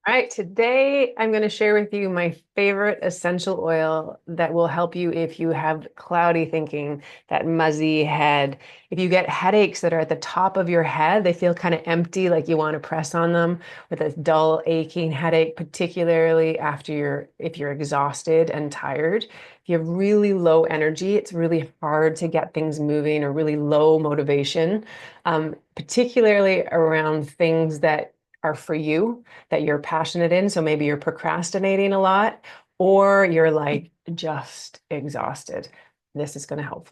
All right, today I'm going to share with you my favorite essential oil that will help you if you have cloudy thinking, that muzzy head. If you get headaches that are at the top of your head, they feel kind of empty, like you want to press on them, with a dull, aching headache, particularly if you're exhausted and tired. If you have really low energy, it's really hard to get things moving or really low motivation, particularly around things that are for you that you're passionate in. So maybe you're procrastinating a lot or you're like just exhausted. This is going to help.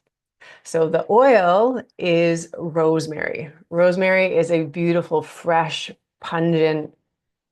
So the oil is rosemary. Rosemary is a beautiful, fresh, pungent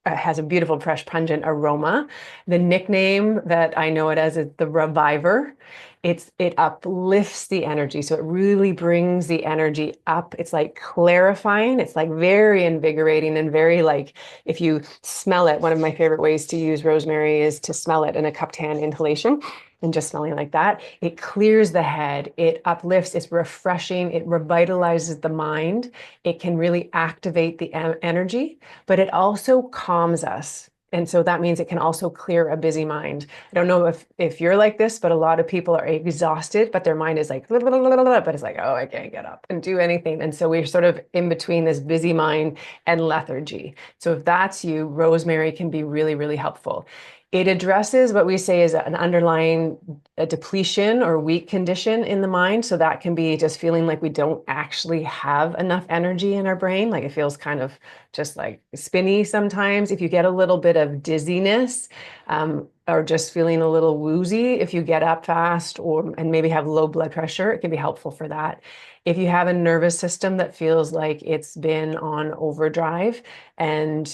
has a beautiful, fresh, pungent aroma. The nickname that I know it as is the reviver. It uplifts the energy. So it really brings the energy up. It's like clarifying. It's like very invigorating and very like if you smell it, one of my favorite ways to use rosemary is to smell it in a cupped hand inhalation. And just smelling like that, it clears the head, it uplifts, it's refreshing, it revitalizes the mind, it can really activate the energy, but it also calms us. And so that means it can also clear a busy mind. I don't know if you're like this, but a lot of people are exhausted, but their mind is like, but it's like, oh, I can't get up and do anything. And so we're sort of in between this busy mind and lethargy. So if that's you, rosemary can be really, really helpful. It addresses what we say is an underlying depletion or weak condition in the mind. So that can be just feeling like we don't actually have enough energy in our brain. Like it feels kind of just like spinny sometimes. If you get a little bit of dizziness, or just feeling a little woozy, if you get up fast and maybe have low blood pressure, it can be helpful for that. If you have a nervous system that feels like it's been on overdrive and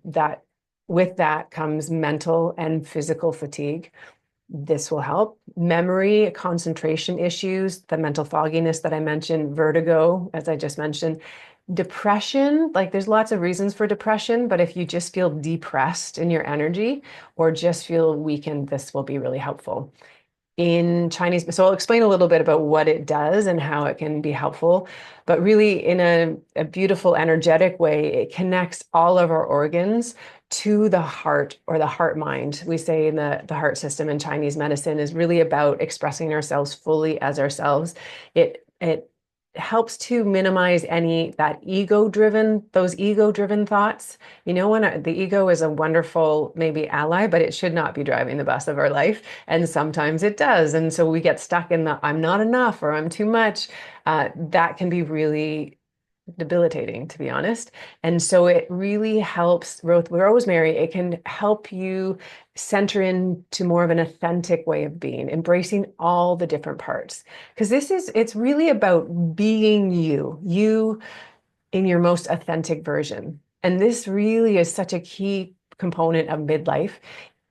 that with that comes mental and physical fatigue. This will help. Memory, concentration issues, the mental fogginess that I mentioned, vertigo, as I just mentioned, depression. Like there's lots of reasons for depression, but if you just feel depressed in your energy or just feel weakened, this will be really helpful in Chinese. So I'll explain a little bit about what it does and how it can be helpful, but really in a beautiful, energetic way, it connects all of our organs to the heart or the heart mind. We say in the heart system in Chinese medicine is really about expressing ourselves fully as ourselves. It helps to minimize those ego driven thoughts. You know, when the ego is a wonderful maybe ally, but it should not be driving the bus of our life. And sometimes it does. And so we get stuck in the I'm not enough or I'm too much. That can be really debilitating, to be honest. And so it really helps with rosemary. It can help you center into more of an authentic way of being, embracing all the different parts. Because it's really about being you in your most authentic version. And this really is such a key component of midlife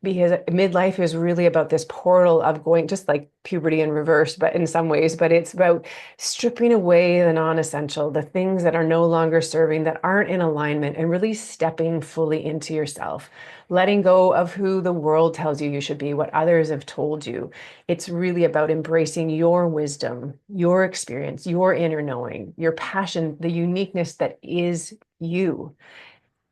because midlife is really about this portal of going just like puberty in reverse, but in some ways, but it's about stripping away the non-essential, the things that are no longer serving, that aren't in alignment, and really stepping fully into yourself, letting go of who the world tells you should be, what others have told you. It's really about embracing your wisdom, your experience, your inner knowing, your passion, the uniqueness that is you.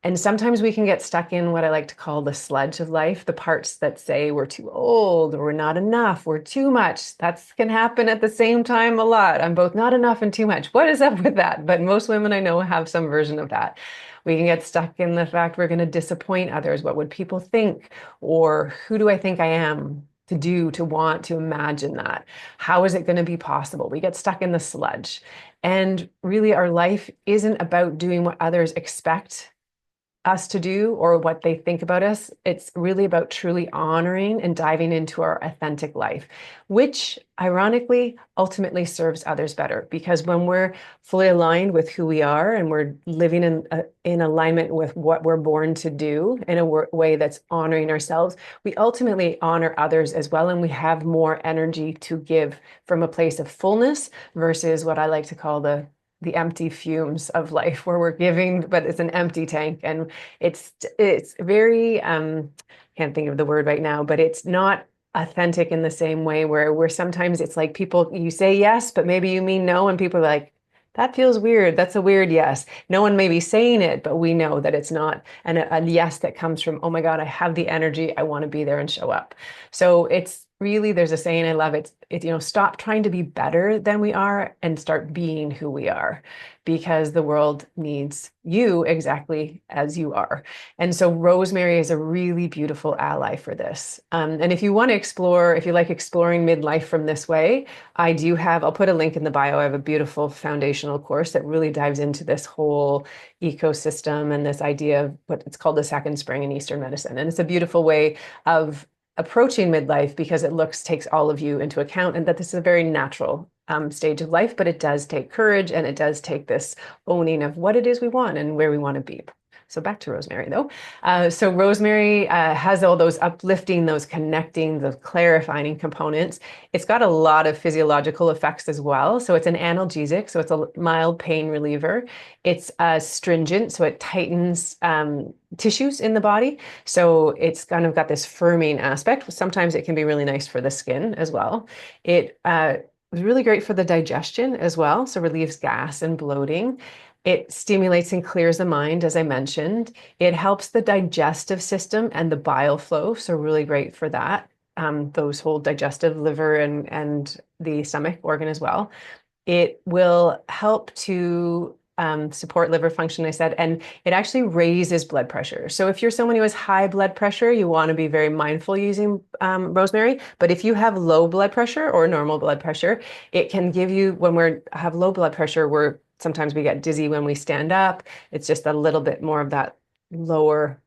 And sometimes we can get stuck in what I like to call the sludge of life, the parts that say we're too old or we're not enough, we're too much. That can happen at the same time a lot. I'm both not enough and too much. What is up with that? But most women I know have some version of that. We can get stuck in the fact we're going to disappoint others. What would people think? Or who do I think I am to do, to want, to imagine that? How is it going to be possible? We get stuck in the sludge. And really, our life isn't about doing what others expect us to do or what they think about us. It's really about truly honoring and diving into our authentic life, which ironically ultimately serves others better. Because when we're fully aligned with who we are and we're living in alignment with what we're born to do in a way that's honoring ourselves, we ultimately honor others as well. And we have more energy to give from a place of fullness versus what I like to call the empty fumes of life where we're giving, but it's an empty tank. And it's very, can't think of the word right now, but it's not authentic in the same way where sometimes it's like people, you say yes, but maybe you mean no. And people are like, That feels weird. That's a weird yes. No one may be saying it, but we know that it's not a yes that comes from, oh my God, I have the energy. I want to be there and show up. So it's really, there's a saying I love. Stop trying to be better than we are and start being who we are, because the world needs you exactly as you are. And so Rosemary is a really beautiful ally for this. And if you want to explore, if you like exploring midlife from this way, I'll put a link in the bio. I have a beautiful foundational course that really dives into this whole ecosystem and this idea of what it's called the second spring in Eastern medicine. And it's a beautiful way of approaching midlife because takes all of you into account, and that this is a very natural stage of life, but it does take courage and it does take this owning of what it is we want and where we want to be. So back to Rosemary, though. So Rosemary has all those uplifting, those connecting, those clarifying components. It's got a lot of physiological effects as well. So it's an analgesic, so it's a mild pain reliever. It's astringent, so it tightens tissues in the body. So it's kind of got this firming aspect. Sometimes it can be really nice for the skin as well. It is really great for the digestion as well, so relieves gas and bloating. It stimulates and clears the mind, as I mentioned. It helps the digestive system and the bile flow, so really great for that. Those whole digestive liver and the stomach organ as well. It will help to support liver function, I said, and it actually raises blood pressure. So if you're someone who has high blood pressure, you want to be very mindful using rosemary. But if you have low blood pressure or normal blood pressure, it can give you, when have low blood pressure, sometimes we get dizzy when we stand up. It's just a little bit more of that lower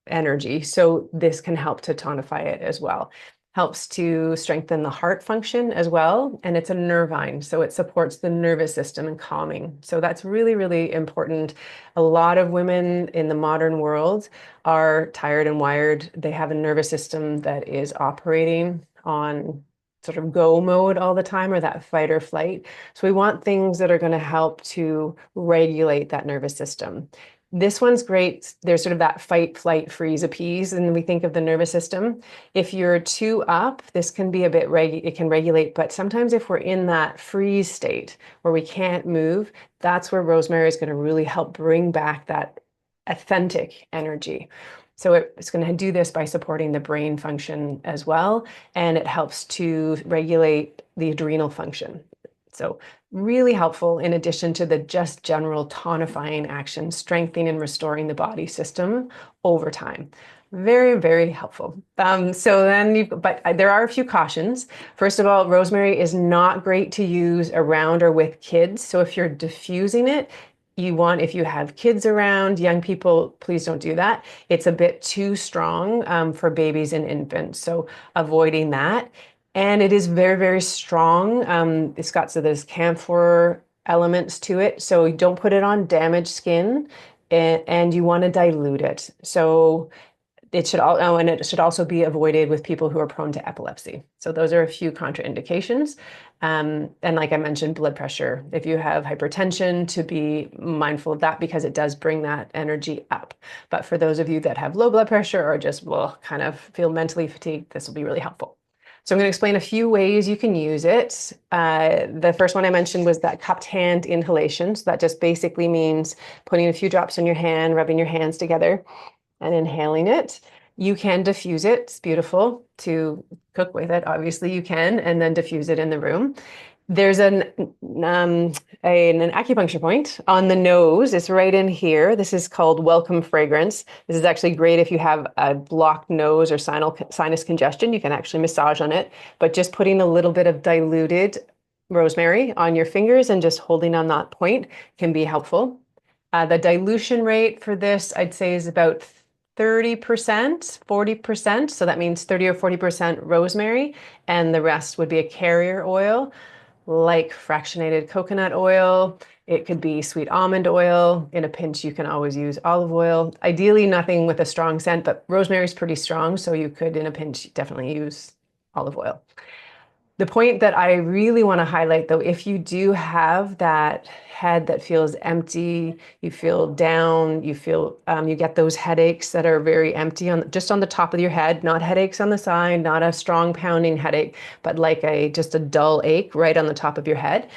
energy. So this can help to tonify it as well. Helps to strengthen the heart function as well. And it's a nervine, so it supports the nervous system and calming. So that's really, really important. A lot of women in the modern world are tired and wired. They have a nervous system that is operating on sort of go mode all the time, or that fight or flight. So we want things that are going to help to regulate that nervous system. This one's great. There's sort of that fight, flight, freeze, appease, and we think of the nervous system. If you're too up, this can be it can regulate, but sometimes if we're in that freeze state where we can't move, that's where rosemary is going to really help bring back that authentic energy. So it's going to do this by supporting the brain function as well, and it helps to regulate the adrenal function. So really helpful in addition to the just general tonifying action, strengthening and restoring the body system over time. Very, very helpful. But there are a few cautions. First of all, rosemary is not great to use around or with kids. So if you're diffusing it, if you have kids around, young people, please don't do that. It's a bit too strong for babies and infants. So avoiding that. And it is very, very strong. It's got there's camphor elements to it. So don't put it on damaged skin, and you want to dilute it. So it should also be avoided with people who are prone to epilepsy. So those are a few contraindications. And like I mentioned, blood pressure. If you have hypertension, to be mindful of that because it does bring that energy up. But for those of you that have low blood pressure or just kind of feel mentally fatigued, this will be really helpful. So I'm going to explain a few ways you can use it. The first one I mentioned was that cupped hand inhalation. So that just basically means putting a few drops on your hand, rubbing your hands together and inhaling it. You can diffuse it. It's beautiful to cook with it. Obviously you can, and then diffuse it in the room. There's an acupuncture point on the nose. It's right in here. This is called Welcome Fragrance. This is actually great if you have a blocked nose or sinus congestion. You can actually massage on it, but just putting a little bit of diluted rosemary on your fingers and just holding on that point can be helpful. The dilution rate for this, I'd say, is about 30%, 40%. So that means 30 or 40% rosemary, and the rest would be a carrier oil, like fractionated coconut oil. It could be sweet almond oil. In a pinch, you can always use olive oil. Ideally, nothing with a strong scent, but rosemary is pretty strong, so you could, in a pinch, definitely use olive oil. The point that I really want to highlight, though, if you do have that head that feels empty, you feel down, you get those headaches that are very empty just on the top of your head, not headaches on the side, not a strong pounding headache, but like just a dull ache right on the top of your head.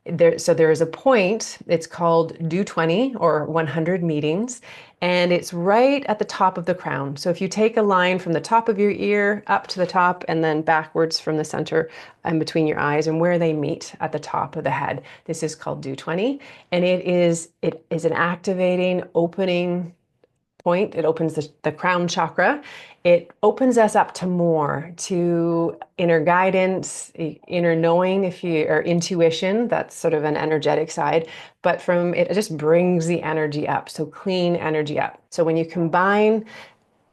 There is a point, it's called do 20 or 100 meetings, and it's right at the top of the crown. So if you take a line from the top of your ear up to the top and then backwards from the center and between your eyes and where they meet at the top of the head, this is called do 20. And it is an activating, opening point. It opens the crown chakra. It opens us up to more, to inner guidance, inner knowing, if you or intuition. That's sort of an energetic side, but from it just brings the energy up. So clean energy up. So when you combine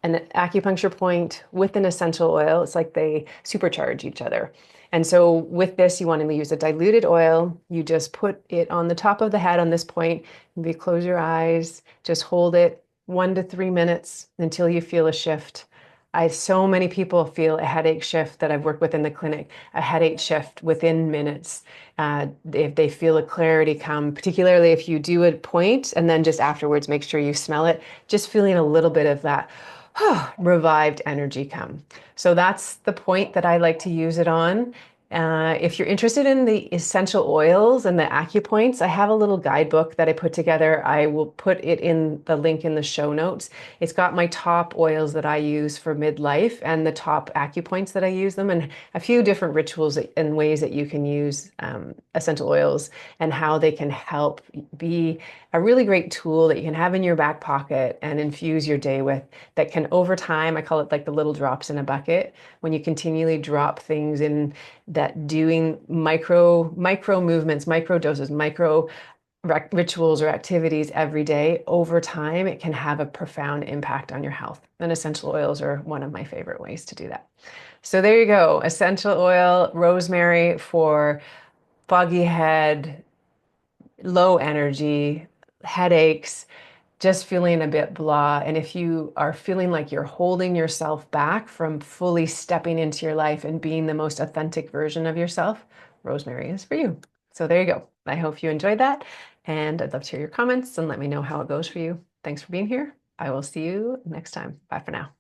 an acupuncture point with an essential oil, it's like they supercharge each other. And so with this, you want to use a diluted oil. You just put it on the top of the head on this point. Maybe close your eyes, just hold it 1 to 3 minutes until you feel a shift. So many people feel a headache shift that I've worked with in the clinic, a headache shift within minutes. If they feel a clarity come, particularly if you do a point and then just afterwards make sure you smell it, just feeling a little bit of that revived energy come. So that's the point that I like to use it on. If you're interested in the essential oils and the acupoints, I have a little guidebook that I put together. I will put it in the link in the show notes. It's got my top oils that I use for midlife and the top acupoints that I use them, and a few different rituals and ways that you can use essential oils and how they can help be a really great tool that you can have in your back pocket and infuse your day with, that can over time, I call it like the little drops in a bucket. When you continually drop things in, that doing micro movements, micro doses, micro rituals or activities every day, over time, it can have a profound impact on your health. And essential oils are one of my favorite ways to do that. So there you go. Essential oil, rosemary for foggy head, low energy, headaches, just feeling a bit blah. And if you are feeling like you're holding yourself back from fully stepping into your life and being the most authentic version of yourself, rosemary is for you. So there you go. I hope you enjoyed that. And I'd love to hear your comments and let me know how it goes for you. Thanks for being here. I will see you next time. Bye for now.